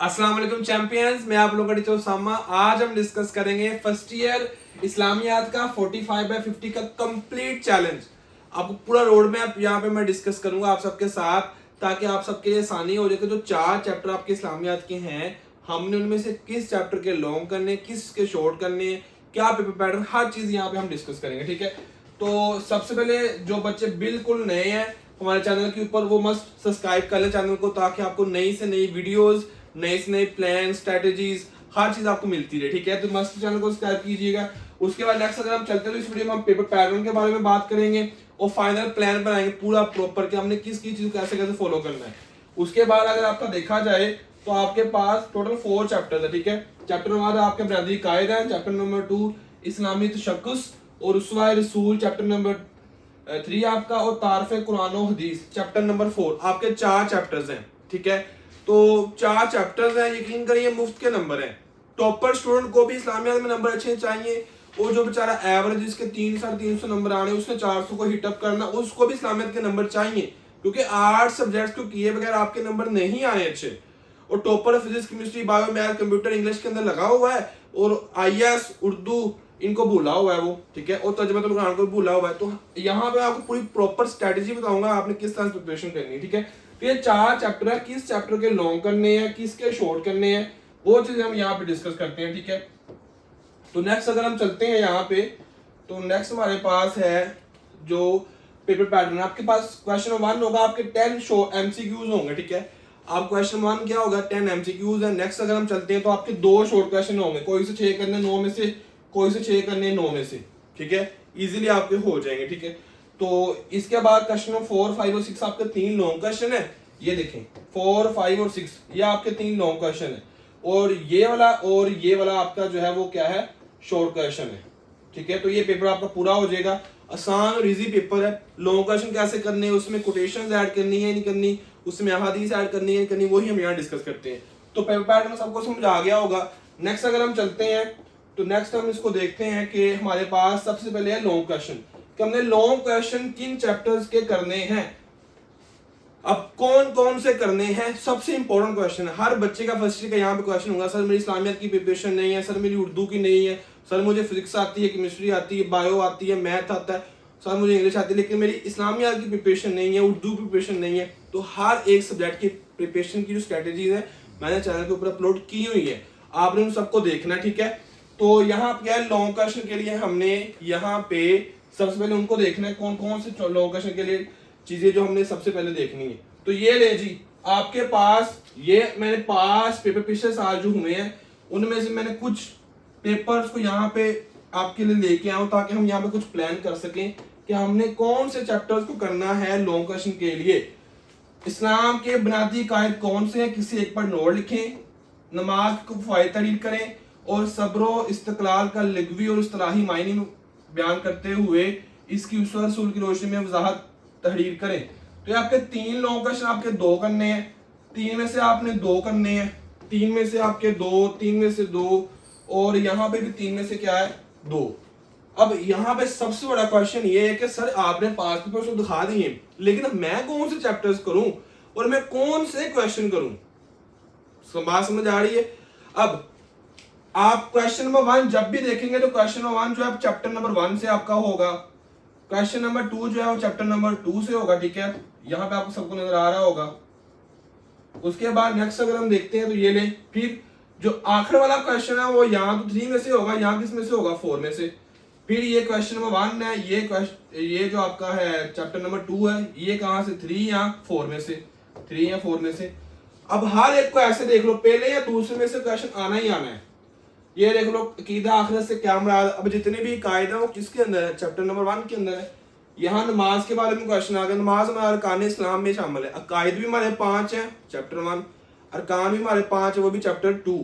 अस्सलाम वालेकुम चैंपियंस, मैं आप लोगों का टीचर उसामा। आज हम डिस्कस करेंगे फर्स्ट ईयर इस्लामियात का 45/50 का कंप्लीट चैलेंज। आपको पूरा रोड मैप यहाँ पे मैं डिस्कस करूंगा आप सबके साथ, ताकि आप सबके लिए आसानी हो जाए कि जो 4 चैप्टर आपके इस्लामियात के हैं, हमने उनमें से किस चैप्टर के लॉन्ग करने, किस के शॉर्ट करने, क्या पेपर पैटर्न, हर चीज यहाँ पे हम डिस्कस करेंगे। ठीक है, तो सबसे पहले जो बच्चे बिल्कुल नए हैं हमारे चैनल के ऊपर, वो मस्ट सब्सक्राइब कर ले चैनल को, ताकि आपको नई से नई वीडियोस, नए से नए प्लान, स्ट्रेटेजीज, हर चीज आपको मिलती रहे। ठीक है, तो मस्त चैनल को सब्सक्राइब कीजिएगा। उसके बाद नेक्स्ट अगर हम चलते हैं तो इस वीडियो में हम पेपर पैटर्न के बारे में बात करेंगे और फाइनल प्लान बनाएंगे पूरा प्रॉपर कि हमने किस चीज को कैसे कैसे फॉलो करना है। उसके बाद अगर आपका देखा जाए तो आपके पास टोटल 4 चैप्टर है। ठीक है, चैप्टर नंबर 1 आपके बुनियादी कायदा है, चैप्टर नंबर 2 इस्लामी तशक्कुस और उसवा रसूल, चैप्टर नंबर 3 आपका, और तारफ़े कुरान और हदीस चैप्टर नंबर 4। आपके 4 चैप्टर्स हैं। ठीक है, तो 4 चैप्टर्स हैं, यकीन करिए मुफ्त के नंबर हैं। टॉपर स्टूडेंट को भी इस्लामियात में नंबर अच्छे चाहिए, और जो बेचारा एवरेज जिसके 300-350 नंबर आने, उसने 400 को हिट अप करना, उसको भी इस्लामियात के नंबर चाहिए, क्योंकि 8 सब्जेक्ट्स को किए बगैर आपके नंबर नहीं आए अच्छे। और topper physics, chemistry, bio, math, computer, English के अंदर लगा हुआ है, और आईएएस, उर्दू इनको भूला हुआ है वो। ठीक है, और तर्जुमातुल कुरान को भी भूला हुआ है। तो यहाँ पे आपको पूरी प्रॉपर स्ट्रेटेजी बताऊंगा आपने किस तरह से प्रिपरेशन करनी है। ठीक है, तो ये 4 चैप्टर है, किस चैप्टर के लॉन्ग करने हैं, किसके शॉर्ट करने हैं, वो चीजें हम यहाँ पे डिस्कस करते हैं। ठीक है, तो नेक्स्ट अगर हम चलते हैं यहाँ पे, तो नेक्स्ट हमारे पास है जो पेपर पैटर्न। आपके पास क्वेश्चन 1 होगा, आपके 10 शो एमसीक्यूज होंगे। ठीक है, आप क्वेश्चन 1 क्या होगा, 10 एमसीक्यूज है। नेक्स्ट अगर हम चलते हैं तो आपके 2 शॉर्ट क्वेश्चन होंगे, कोई से 6 करने 9 में से, कोई से 6 करने 9 में से। ठीक है, इजीली आपके हो जाएंगे। ठीक है, तो इसके बाद क्वेश्चन 4, 5 और 6 आपके 3 लॉन्ग क्वेश्चन है। ये देखें 4, 5 और 6 ये आपके 3 लॉन्ग क्वेश्चन है, और ये वाला आपका जो है वो क्या है, शॉर्ट क्वेश्चन है। ठीक है, तो ये पेपर आपका पूरा हो जाएगा। आसान और इजी पेपर है। लॉन्ग क्वेश्चन कैसे करने हैं, उसमें कोटेशंस ऐड करनी है नहीं करनी, उसमें अहादीस ऐड करनी है नहीं करनी, वही हम यहाँ डिस्कस करते हैं। तो पेपर पैटर्न सबको समझ आ गया होगा। नेक्स्ट अगर हम चलते हैं तो नेक्स्ट हम इसको देखते हैं कि हमारे पास सबसे पहले है लॉन्ग क्वेश्चन, कि हमने लॉन्ग क्वेश्चन किन चैप्टर्स के करने हैं। अब कौन कौन से करने हैं, सबसे इंपॉर्टेंट क्वेश्चन है हर बच्चे का फर्स्ट ईयर का। यहाँ पे क्वेश्चन होगा, सर मेरी इस्लामियत की प्रिपरेशन नहीं है, सर मेरी उर्दू की नहीं है, सर मुझे फिजिक्स आती है, केमिस्ट्री आती है, बायो आती है, मैथ आता है, सर मुझे इंग्लिश आती है, लेकिन मेरी इस्लामियात की प्रिपरेशन नहीं है, उर्दू प्रिपरेशन नहीं है। तो हर एक सब्जेक्ट की प्रिपरेशन की जो स्ट्रेटेजीज है मैंने चैनल के ऊपर अपलोड की हुई है, आपने उन सबको देखना। ठीक है, तो यहाँ क्या है, लॉन्ग क्वेश्चन के लिए हमने यहाँ पे सबसे पहले उनको देखना है, कौन कौन से लॉन्ग क्वेश्चन के लिए चीजें जो हमने सबसे पहले देखनी है। तो ये ले जी, आपके पास ये मैंने 5 पेपर पिछले साल जो हुए हैं उनमें से मैंने कुछ पेपर्स को यहाँ पे आपके लिए लेके आऊं, ताकि हम यहाँ पे कुछ प्लान कर सकें कि हमने कौन से चैप्टर्स को करना है लॉन्ग क्वेश्चन के लिए। इस्लाम के बुनियादी कायद कौन से हैं, किसी एक पर नोट लिखें, नमाज को फायदा तहरीर करें, और सब्र इस्तकलाल का लघवी और इस्तिलाही मायने में बयान करते हुए इसकी उसूल रसूल की रोशनी में वजाहत तहरीर करें। तो ये आपके 3 लॉन्ग क्वेश्चन आपके 2 करने हैं, 3 में से आपने 2 करने हैं, 3 में से आपके 2, 3 में से 2, और यहाँ पे भी 3 में से क्या है, 2। अब यहाँ पे सबसे बड़ा क्वेश्चन ये है कि सर आपने 5 पेपर्स तो दिखा दिए, लेकिन मैं कौन से चैप्टर्स करूं और मैं कौन से क्वेश्चन करूं। बात समझ आ रही है। अब आप क्वेश्चन नंबर 1 जब भी देखेंगे तो क्वेश्चन नंबर 1 जो है चैप्टर नंबर 1 से आपका होगा, क्वेश्चन नंबर 2 जो है वो चैप्टर नंबर 2 से होगा। ठीक है, यहाँ पे आपको सबको नजर आ रहा होगा। उसके बाद नेक्स्ट अगर हम देखते हैं तो ये ले, फिर जो आखिर वाला क्वेश्चन है वो यहाँ तो 3 में से होगा, यहाँ किस में से होगा, 4 में से। फिर ये क्वेश्चन नंबर 1 है, ये जो आपका है चैप्टर नंबर 2 है, ये कहाँ से, 3 या 4 में से, 3 या 4 में से। अब हर एक को ऐसे देख लो, पहले या दूसरे में से क्वेश्चन आना ही आना है। ये देख लो, अकीदा आखिरत से क्या मुराद। अब जितने भी कायदा वो किसके अंदर है, चैप्टर नंबर 1 के अंदर है। यहाँ नमाज के बारे में क्वेश्चन आ गया, नमाज हमारे अरकान इस्लाम में शामिल है। अकायद भी हमारे 5 हैं, चैप्टर 1, अरकान भी हमारे 5 है, वो भी चैप्टर 2।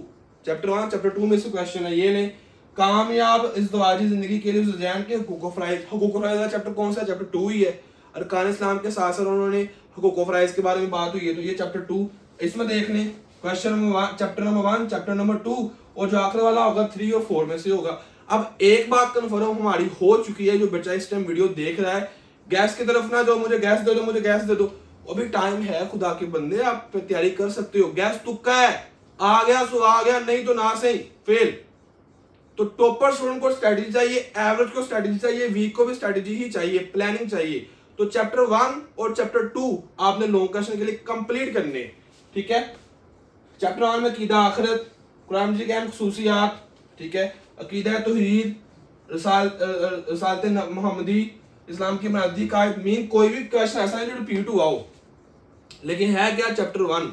चैप्टर 1 चैप्टर 2 में से क्वेश्चन है। ये नहीं, कामयाब इज़्दिवाजी जिंदगी के लिए ज़ौजैन के हुकूक फ़राइज़, हुकूक फ़राइज़ का चैप्टर कौन सा है, चैप्टर 2 ही है। अरकान इस्लाम के साथ साथ उन्होंने हुकूक फ़राइज़ के बारे में बात हुई है, तो ये चैप्टर 2 इसमें देख लें। Question number 1 chapter number 1 chapter number 2, और जो आखिर वाला होगा 3 और 4 में से होगा। अब एक बात कन्फर्म हमारी हो चुकी है, जो बच्चा इस टाइम वीडियो देख रहा है, गैस की तरफ ना जाओ, मुझे गैस दे दो, मुझे गैस दे दो। अभी टाइम है, खुदा के बंदे आप तैयारी कर सकते हो। गैस तुक्का है, आ गया सो आ गया, नहीं तो ना सही फेल। तो टॉपर स्टूडेंट को स्ट्रेटेजी चाहिए, एवरेज को स्ट्रेटेजी चाहिए, वीक को भी स्ट्रेटेजी ही चाहिए, प्लानिंग चाहिए। तो चैप्टर 1 और चैप्टर 2 आपने लॉन्ग क्वेश्चन के लिए कंप्लीट करने, ठीक है। चैप्टर 1 में अकीदा आखिरत, कुरान मजीद के अहम खुसूसियात, ठीक है, अकीदा तौहीद, रिसालत मोहम्मदी, इस्लाम की बुनियादी कायद, मीन कोई भी क्वेश्चन ऐसा है जो रिपीट हुआ हो। लेकिन है क्या चैप्टर 1।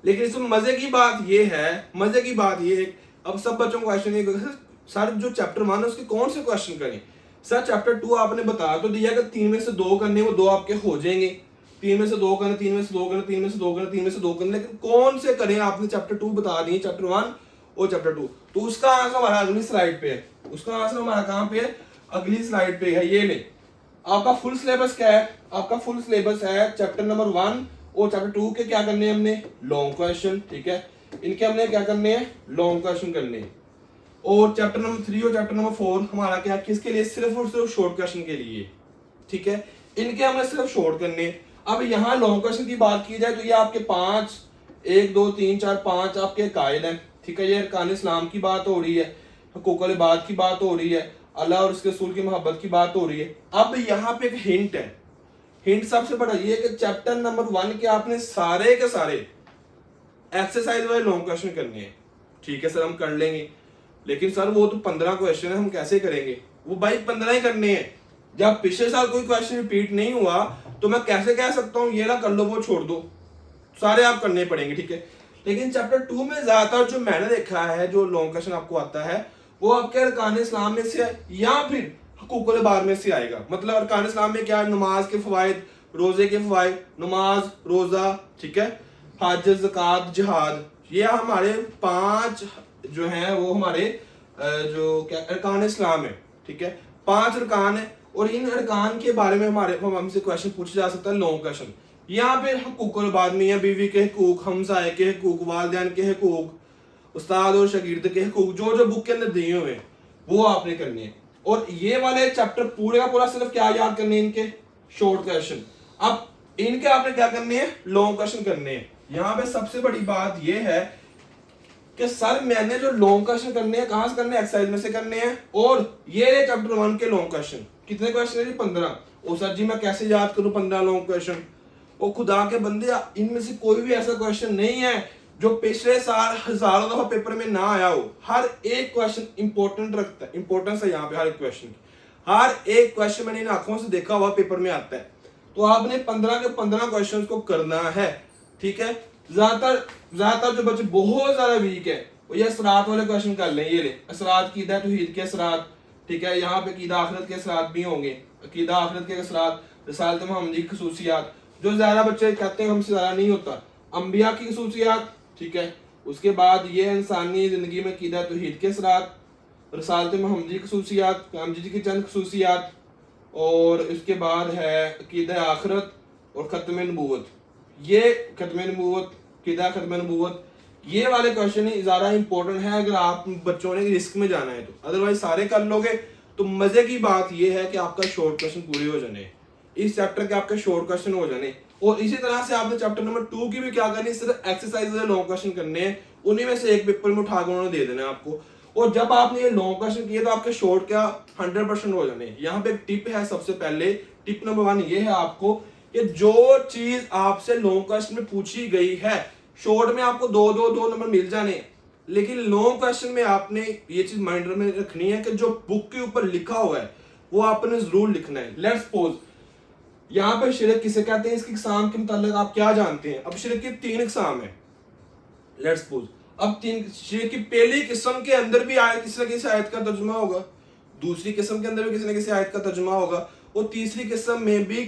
लेकिन इसमें मजे की बात ये है, अब सब बच्चों को क्वेश्चन ये सर जो चैप्टर 1 है उसके कौन से क्वेश्चन करें। सर चैप्टर 2 आपने बता तो दिया कि 3 में से 2 करने, वो 2 आपके हो जाएंगे, 3 में से 2 करने, 3 में से 2 करने, 3 में से 2 करने, 3 में से 2 करने, लेकिन कौन से करें आपने चैप्टर 2 बता दिए, चैप्टर 1 और चैप्टर 2। तो उसका आंसर हमारा अगली स्लाइड पे है, उसका आंसर हमारा कहाँ पे है, अगली स्लाइड पे है। ये नहीं, आपका फुल सिलेबस क्या है, आपका फुल सिलेबस है चैप्टर नंबर 1 और चैप्टर 2 के क्या करने हैं हमने, लॉन्ग क्वेश्चन, ठीक है, इनके हमने क्या करने हैं, लॉन्ग क्वेश्चन करने हैं। और चैप्टर नंबर 3 और चैप्टर नंबर 4 हमारा क्या, किसके लिए, सिर्फ और सिर्फ शॉर्ट क्वेश्चन के लिए, ठीक है, इनके हमने सिर्फ शॉर्ट करने। अब यहाँ लॉन्ग क्वेश्चन की बात की जाए तो ये आपके 5 1 2 3 4 5 आपके कायद हैं, ठीक है। ये अरकान इस्लाम की बात हो रही है, हुकूकुल इबाद की बात हो रही है, अल्लाह और उसके रसूल की मोहब्बत की बात हो रही है। अब यहाँ पे एक हिंट है, हिंट सबसे बड़ा ये कि चैप्टर नंबर 1 के आपने सारे के सारे एक्सरसाइज वाले लॉन्ग क्वेश्चन करने हैं, ठीक है सर हम कर लेंगे। लेकिन सर वो तो 15 क्वेश्चन है, हम कैसे करेंगे, वो भाई 15 ही करने हैं। जब पिछले साल कोई क्वेश्चन रिपीट नहीं हुआ तो मैं कैसे कह सकता हूँ ये ना कर लो वो छोड़ दो, सारे आप करने पड़ेंगे, ठीक है। लेकिन चैप्टर 2 में ज्यादातर जो मैंने देखा है जो लॉन्ग क्वेश्चन आपको आता है वो आपके अरकान इस्लाम में से या फिर हुकूकुल इबाद में से आएगा। मतलब अरकान इस्लाम में क्या है, नमाज के फवाइद, रोजे के फवाइद, नमाज, रोजा, ठीक है, हज, ज़कात, जिहाद, ये हमारे 5 जो हैं वो हमारे जो क्या अरकान इस्लाम है, ठीक है, 5 अरकान है। और इन अरकान के बारे में हमसे क्वेश्चन पूछा जा सकता है लॉन्ग क्वेश्चन। यहाँ पे हुकूकुल इबाद में या बीवी के हुकूक, हमसाए के हुकूक, वालिदैन के हुकूक, उस्ताद और शागिर्द के हुकूक, जो जो बुक के अंदर दिए हुए हैं वो आपने करने हैं। और ये वाले चैप्टर पूरे का पूरा सिर्फ क्या याद करने हैं, इनके शॉर्ट क्वेश्चन। अब इनके आपने क्या करने हैं, लॉन्ग क्वेश्चन करने हैं। यहाँ पे सबसे बड़ी बात ये है कि सर मैंने जो लॉन्ग क्वेश्चन करने हैं कहां से करने हैं, एक्सरसाइज में से करने हैं। और ये चैप्टर 1 के लॉन्ग क्वेश्चन कितने क्वेश्चन है, 15। ओ सर जी मैं कैसे याद करूं 15 लॉन्ग क्वेश्चन। ओ खुदा के बंदे, इनमें से कोई भी ऐसा क्वेश्चन नहीं है जो पिछले साल हजारों दफा पेपर में ना आया हो। हर एक क्वेश्चन इंपॉर्टेंट रखता है, इंपॉर्टेंस है यहाँ पे हर एक क्वेश्चन की। हर एक क्वेश्चन मैंने इन आंखों से देखा हुआ पेपर में आता है। तो आपने 15 के 15 क्वेश्चन को करना है, ठीक है। ज्यादातर जो बच्चे बहुत ज्यादा वीक है वो ये असरात वाले क्वेश्चन कर लें। ये ले असरात कीदा तौहीद के असरात, ठीक है, यहाँ पे कीदा आखिरत के असरात भी होंगे, कीदा आखिरत के असरात, रिसालत मोहम्मदी की खसूसियात, जो ज्यादा बच्चे कहते हैं हमसे ज्यादा नहीं होता, अंबिया की खसूसियात, ठीक है। उसके बाद ये इंसानी जिंदगी में कीदा तौहीद के असरात, रिसालत मोहम्मदी की खसूसियात, कामजी की चंद खसूसियात, और इसके बाद है कीदा आखिरत और खत्म नबूवत। ये खत्म नबूवत, कीदा खत्म नबूवत, ये वाले क्वेश्चन ही ज्यादा इंपॉर्टेंट है अगर आप बच्चों ने रिस्क में जाना है तो। अदरवाइज सारे कर लोगे तो मजे की बात ये है कि आपका शॉर्ट क्वेश्चन पूरे हो जाने, इस चैप्टर के आपके शॉर्ट क्वेश्चन हो जाने। और इसी तरह से आपने चैप्टर नंबर 2 की भी क्या करनी, सिर्फ एक्सरसाइज लॉन्ग क्वेश्चन करने हैं, उन्हीं में से एक पेपर में उठाकर उन्होंने दे देना है आपको। और जब आपने ये लॉन्ग क्वेश्चन किए तो आपके शॉर्ट क्या 100% हो जाने। यहाँ पे एक टिप है, सबसे पहले टिप नंबर 1 ये है आपको कि जो चीज आपसे लॉन्ग क्वेश्चन में पूछी गई है शॉर्ट में आपको 2 नंबर मिल जाने, लेकिन लॉन्ग क्वेश्चन में आपने ये चीज माइंड में रखनी है कि जो बुक के ऊपर लिखा हुआ है वो आपने जरूर लिखना है। लेट्स सपोज यहाँ पे शिरक किसे कहते हैं, इसकी इकसाम के मुताबिक आप क्या जानते हैं। अब शिरक की 3 इकसाम है, लेट्स सपोज। अब 3 शिरक की पहली किस्म के अंदर भी आयत किसी न किसी आयत का तर्जुमा होगा, दूसरी किस्म के अंदर भी किसी न किसी आयत का तर्जुमा होगा, और तीसरी किस्म में भी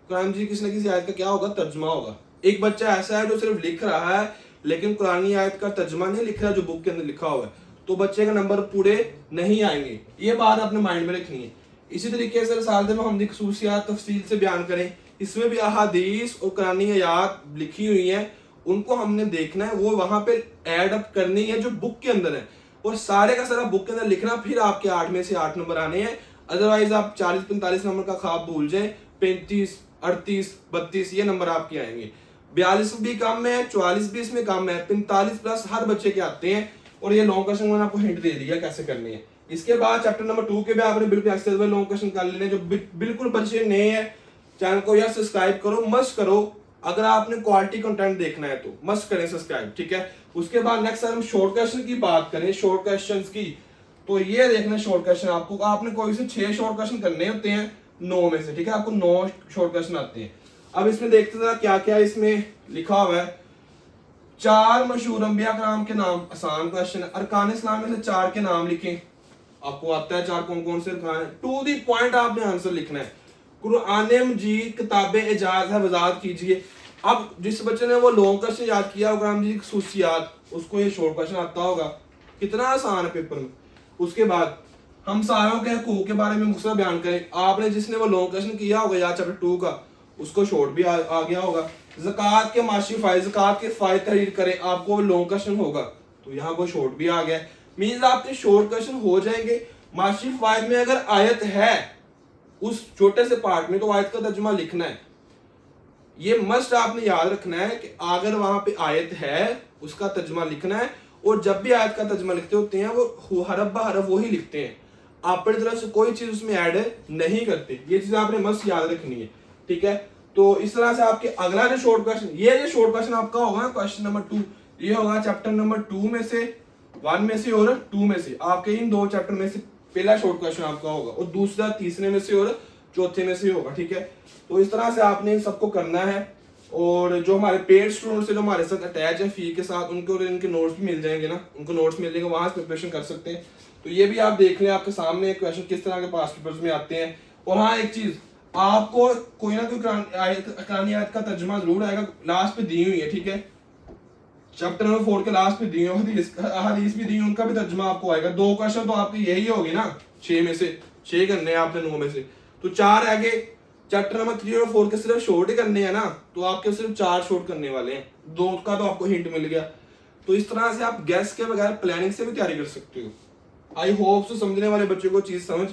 कुरान जी किसी न किसी आयत का क्या होगा, तर्जुमा होगा। एक बच्चा ऐसा है जो सिर्फ लिख रहा है लेकिन कुरानी आयत का तर्जुमा नहीं लिख रहा जो बुक के अंदर लिखा हुआ है, तो बच्चे का नंबर पूरे नहीं आएंगे। ये बात अपने माइंड में रखनी है। इसी तरीके से रिसालत मोहम्मदी की खसूसियात तफसील से बयान करें, इसमें भी अहादीस और कुरानी आयत लिखी हुई हैं, उनको हमने देखना है, वो वहां पे ऐड अप करनी है जो बुक के अंदर है, और सारे का सारा बुक के अंदर लिखना, फिर आपके 8 में से 8 नंबर आने हैं। अदरवाइज आप 40-45 नंबर का ख्वाब भूल जाए, 35, 38, 32 ये नंबर आपके आएंगे। 42 भी कम है, 44 भी इसमें कम है, 45 प्लस हर बच्चे के आते हैं। और ये लॉन्ग क्वेश्चन मैंने आपको हिंट दे दिया कैसे करनी है। इसके बाद चैप्टर नंबर 2 के भी आपने बिल्कुल एक्सेस में लॉन्ग क्वेश्चन कर लेने। जो बिल्कुल बच्चे नए हैं चैनल को यार सब्सक्राइब करो, मस्ट करो। अगर आपने क्वालिटी कंटेंट देखना है तो मस्ट करें सब्सक्राइब, ठीक है। उसके बाद नेक्स्ट हम शॉर्ट क्वेश्चन की बात करें, शॉर्ट क्वेश्चन की, तो ये देखना शॉर्ट क्वेश्चन आपको, आपने कोई से 6 शॉर्ट क्वेश्चन करने होते हैं 9 में से, ठीक है। आपको 9 शॉर्ट क्वेश्चन आते हैं। अब इसमें देखते जरा क्या क्या इसमें लिखा हुआ है। 4 मशहूर अंबिया कराम के नाम, आसान क्वेश्चन है। अरकान इस्लाम में से 4 के नाम लिखें। आपको आता है 4 कौन कौन से अरकान है। टू दी पॉइंट आपने आंसर लिखना है। कुरान मजीद किताबे एजाज है, वजाहत कीजिए। अब जिस बच्चे ने वो लॉन्ग क्वेश्चन याद किया होगा कुरान मजीद की खसूसियात, उसको ये शॉर्ट क्वेश्चन आता होगा। कितना आसान है पेपर में। उसके बाद हम सारों के हकूक के बारे में मुख्तसर बयान करें। आपने जिसने वो लॉन्ग क्वेश्चन किया होगा या चैप्टर 2 का, उसको शॉर्ट भी आ गया होगा। ज़कात के माशी फायदे, ज़कात के फायदे तहरीर करें, आपको लॉन्ग क्वेश्चन होगा तो यहाँ वो शॉर्ट भी आ गया। मींस आपके शॉर्ट क्वेश्चन हो जाएंगे। माशी फायद में अगर आयत है उस छोटे से पार्ट में, तो आयत का तर्जुमा लिखना है। ये मस्ट आपने याद रखना है कि अगर वहां पे आयत है उसका तर्जुमा लिखना है। और जब भी आयत का तर्जुमा लिखते होते हैं वो हरफ ब हरफ वही लिखते हैं, अपनी तरफ से कोई चीज उसमें ऐड नहीं करते। ये चीज आपने मस्ट याद रखनी है, ठीक है। तो इस तरह से आपके अगला जो शॉर्ट क्वेश्चन, ये जो शॉर्ट क्वेश्चन आपका होगा क्वेश्चन नंबर 2, ये होगा चैप्टर नंबर 2 में से, 1 में से और 2 में से। आपके इन 2 चैप्टर में से पहला शॉर्ट क्वेश्चन आपका होगा और दूसरा तीसरे में से और चौथे में से होगा, ठीक है। तो इस तरह से आपने सबको करना है। और जो हमारे पेड स्टूडेंट्स जो हमारे साथ अटैच है फी के साथ, उनको और इनके नोट्स भी मिल जाएंगे ना, उनको नोट्स मिल जाएंगे, वहां से प्रिपरेशन कर सकते हैं। तो ये भी आप देख लें, आपके सामने क्वेश्चन किस तरह के पास पेपर्स में आते हैं। और हाँ एक चीज, आपको कोई ना कोई कुरानी आयत का तर्जुमा जरूर आएगा, लास्ट पे दी हुई है, ठीक है। चैप्टर नंबर 4 के लास्ट पे दी हुई हदीस भी दी हुई, उनका भी तर्जुमा आपको आएगा। 2 क्वेश्चन तो आपकी यही होगी ना, 6 में से 6 करने हैं आपने 9 में से, तो 4 आगे। चैप्टर नंबर 3 और 4 के सिर्फ शॉर्ट ही करने हैं ना, तो आपके सिर्फ 4 शॉर्ट करने वाले हैं। 2 का तो आपको हिंट मिल गया। तो इस तरह से आप गैस के बगैर प्लानिंग से भी तैयारी कर सकते हो। आई होप सो समझने वाले बच्चों को चीज समझ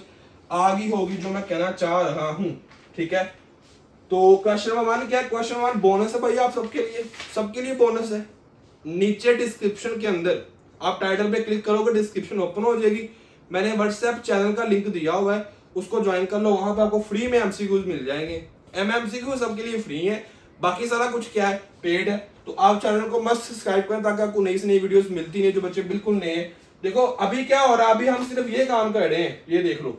आ गई होगी जो मैं कहना चाह रहा हूं, ठीक है। तो क्वेश्चन नंबर 1 क्या है? क्वेश्चन नंबर 1 बोनस है भाई, आप सबके लिए बोनस है। नीचे डिस्क्रिप्शन के अंदर आप टाइटल पे क्लिक करोगे, डिस्क्रिप्शन ओपन हो जाएगी। मैंने व्हाट्सएप चैनल का लिंक दिया हुआ है, उसको ज्वाइन कर लो। वहां पे आपको फ्री में एमसीक्यूज मिल जाएंगे। एमसीक्यू सबके लिए फ्री है, बाकी सारा कुछ क्या है पेड है। तो आप चैनल को मस्त सब्सक्राइब करें ताकि आपको नई से नई वीडियोस मिलती हैं। जो बच्चे बिल्कुल नए हैं, देखो अभी क्या हो रहा है, अभी हम सिर्फ ये काम कर रहे हैं, ये देख लो,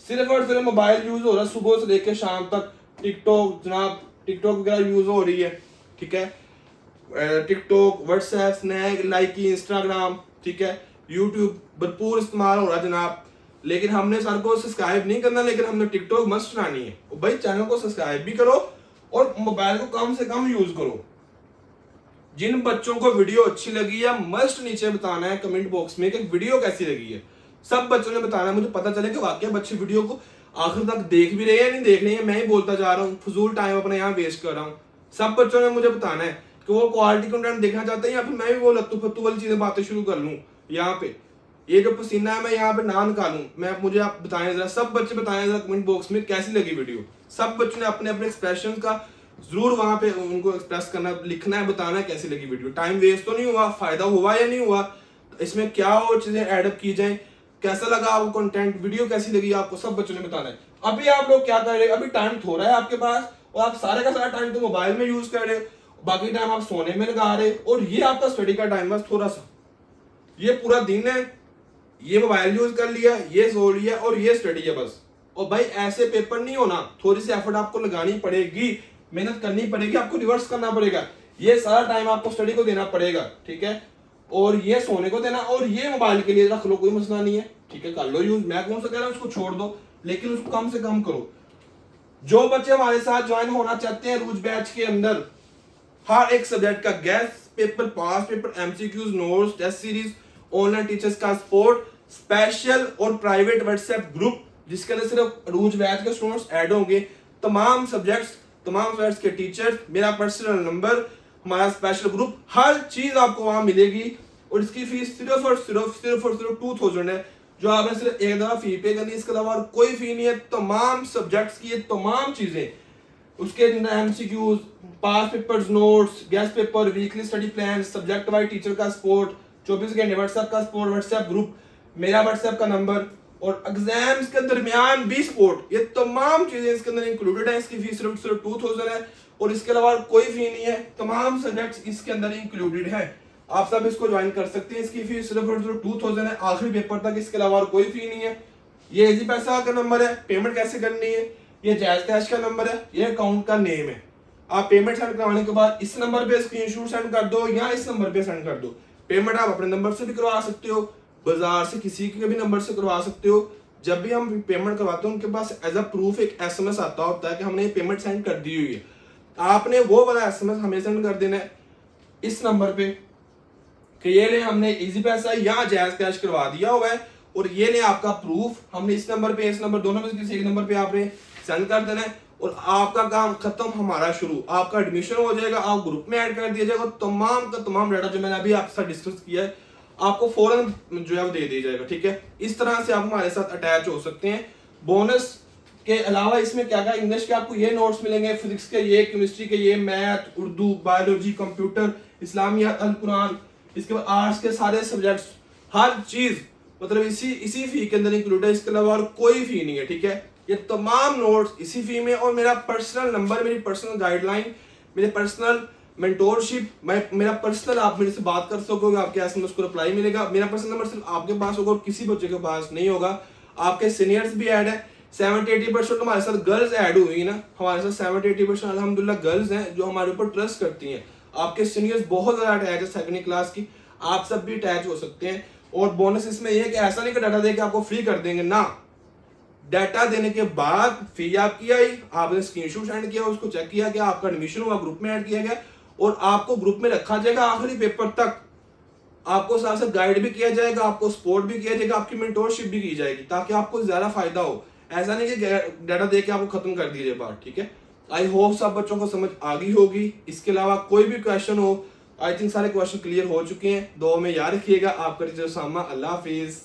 सिर्फ और सिर्फ मोबाइल यूज हो रहा है सुबह से लेकर शाम तक। टिकटॉक जनाब, टिकटॉक वगैरह यूज हो रही है, ठीक है। टिकटॉक, व्हाट्सएप, स्नैप, लाइकी, इंस्टाग्राम, ठीक है, यूट्यूब भरपूर इस्तेमाल हो रहा है जनाब। लेकिन हमने सर को सब्सक्राइब नहीं करना, लेकिन हमने टिकटॉक मस्त चलानी है। भाई चैनल को सब्सक्राइब भी करो और मोबाइल को कम से कम यूज करो। जिन बच्चों को वीडियो अच्छी लगी है मस्ट नीचे बताना है कमेंट बॉक्स में कि वीडियो कैसी लगी है। सब बच्चों ने बताना है, मुझे पता चले कि वाकई बच्चे वीडियो को आखिर तक देख भी रहे हैं नहीं देख रहे हैं। मैं ही बोलता जा रहा हूँ, फजूल टाइम अपने यहाँ वेस्ट कर रहा हूँ। सब बच्चों ने मुझे बताना है कि वो क्वालिटी कंटेंट देखना चाहते हैं या फिर मैं भी वो लत्तू फत्तू वाली चीजें बातें शुरू कर लूँ। यहाँ पे ये जो पसीना है मैं यहाँ पे ना निकालूं। मैं मुझे आप बताएं जरा, सब बच्चे बताएं जरा कमेंट बॉक्स में कैसी लगी वीडियो। सब बच्चों ने अपने अपने एक्सप्रेशन का जरूर वहां पे उनको एक्सप्रेस करना, लिखना है, बताना है कैसी लगी वीडियो। टाइम वेस्ट तो नहीं हुआ, फायदा हुआ या नहीं हुआ, तो इसमें क्या और चीजें एडअप की जाए, कैसा लगा आपको कंटेंट, वीडियो कैसी लगी आपको, सब बच्चों ने बताना है। अभी आप लोग क्या कर रहे हैं, अभी टाइम थोड़ा है आपके पास और आप सारे का सारा टाइम तो मोबाइल में यूज कर रहे हो, बाकी टाइम आप सोने में लगा रहे हो और ये आपका स्टडी का टाइम बस थोड़ा सा, ये पूरा दिन है, ये मोबाइल यूज कर लिया, ये सो लिया और ये स्टडी है बस। और भाई ऐसे पेपर नहीं होना, थोड़ी सी एफर्ट आपको लगानी पड़ेगी, मेहनत करनी पड़ेगी, आपको रिवर्स करना पड़ेगा। ये सारा टाइम आपको स्टडी को देना पड़ेगा, ठीक है, और ये सोने को देना और ये मोबाइल के लिए रख लो, कोई मसला नहीं है, ठीक है, कर लो यूज। मैं कौन सा कह रहा हूँ उसको छोड़ दो, लेकिन उसको कम से कम करो। जो बच्चे हमारे साथ ज्वाइन होना चाहते हैं रूज बैच के अंदर, हर एक सब्जेक्ट का guess paper, pass paper, MCQs, notes, test series, online teachers का सपोर्ट, स्पेशल और प्राइवेट व्हाट्सएप ग्रुप जिसके अंदर सिर्फ रूज बैच के स्टूडेंट्स ऐड होंगे, तमाम सब्जेक्ट्स के टीचर्स, मेरा पर्सनल नंबर, हमारा स्पेशल ग्रुप, हर चीज आपको वहां मिलेगी। और इसकी फीस सिर्फ और सिर्फ 2000 है, जो आपने सिर्फ एक दफा फी पे करनी है, इसके अलावा कोई फी नहीं है। तमाम सब्जेक्ट्स की ये तमाम चीजें उसके MCQs, pass papers, notes, guess paper, weekly study plan, subject wise teacher का सपोर्ट, 24 घंटे व्हाट्सएप का सपोर्ट, व्हाट्सएप ग्रुप, मेरा व्हाट्सएप का नंबर, और एग्जाम्स के दरमियान भी सपोर्ट। ये तमाम चीजें इसके अंदर इंक्लूडेड है। इसकी फीस सिर्फ 2000 है और इसके अलावा कोई फी नहीं है। तमाम सब्जेक्ट्स इसके अंदर इंक्लूडेड है। आप सब इसको ज्वाइन कर सकते हैं। इसकी फीस सिर्फ 2000 है आखिरी पेपर तक। इसके अलावा कोई फी नहीं है। ये इजी पैसा का नंबर है। पेमेंट कैसे करनी है, ये जायज कैश का नंबर है, ये अकाउंट का नेम है। आप पेमेंट सेंड करवाने के बाद इस नंबर पे स्क्रीनशॉट सेंड कर दो या इस नंबर पे सेंड कर दो। पेमेंट आप अपने नंबर से भी करवा सकते हो, बाजार से किसी के भी नंबर से करवा सकते हो। जब भी हम पेमेंट करवाते हैं उनके पास एज अ प्रूफ एक एसएमएस आता होता है कि हमने ये पेमेंट सेंड कर दी हुई है। आपने वो वाला एसएमएस हमें सेंड कर देना है इस नंबर पे कि ये ले हमने इजी पैसा या जायज कैश करवा दिया हुआ है और ये ले आपका प्रूफ। हमने इस नंबर पे, इस नंबर दोनों में से किसी एक नंबर पे आपने सेंड कर देना है और आपका काम खत्म, हमारा शुरू। आपका एडमिशन हो जाएगा, आप ग्रुप में ऐड कर दिया जाएगा। तमाम का तमाम डाटा जो मैंने अभी आपके साथ डिस्कस किया है आपको फौरन जो है वो दे दिया जाएगा। ठीक है, इस तरह से आप हमारे साथ अटैच हो सकते हैं। बोनस के अलावा इसमें क्या क्या इंग्लिश के आपको ये नोट्स मिलेंगे, फिजिक्स के ये, केमिस्ट्री के ये, मैथ, उर्दू, बायोलॉजी, कंप्यूटर, इस्लामियात, अल कुरान, इसके बाद आर्ट्स के सारे सब्जेक्ट्स, हर चीज मतलब इसी फी के अंदर इंक्लूड है। इसके अलावा और कोई फी नहीं है। ठीक है, ये तमाम नोट्स इसी फी में और मेरा पर्सनल नंबर, मेरी पर्सनल गाइडलाइन, मेरे पर्सनल मेंटोरशिप, मेरा पर्सनल, आप मेरे से बात कर सकोगे, आपके एसएमएस को रिप्लाई मिलेगा। मेरा पर्सनल नंबर सिर्फ आपके पास होगा और किसी बच्चे के पास नहीं होगा। आपके सीनियर्स भी ऐड है। 70-80% हमारे साथ गर्ल्स ऐड हुई ना, हमारे साथ 70-80% अल्हम्दुलिल्लाह गर्ल्स हैं जो हमारे ऊपर ट्रस्ट करती हैं। आपके सीनियर्स बहुत ज्यादा अटैच है सेकंड क्लास की, आप सब भी अटैच हो सकते हैं। और बोनस इसमें यह है कि ऐसा नहीं कि डाटा देके आपको फ्री कर देंगे ना, डाटा देने के बाद फी आपकी आई, आपने स्क्रीनशॉट सेंड किया, उसको चेक किया कि आपका एडमिशन हुआ, ग्रुप में ऐड किया गया और आपको ग्रुप में रखा जाएगा आखिरी पेपर तक। आपको साथ साथ गाइड भी किया जाएगा, आपको सपोर्ट भी किया जाएगा, आपकी मेंटोरशिप भी की जाएगी ताकि आपको ज्यादा फायदा हो। ऐसा नहीं कि डाटा देके आपको खत्म कर दीजिए बात। ठीक है, आई होप सब बच्चों को समझ आ गई होगी। इसके अलावा कोई भी क्वेश्चन हो, आई थिंक सारे क्वेश्चन क्लियर हो चुके हैं। दुआ में याद रखिएगा। आपका टीचर उसामा। अल्लाह हाफिज।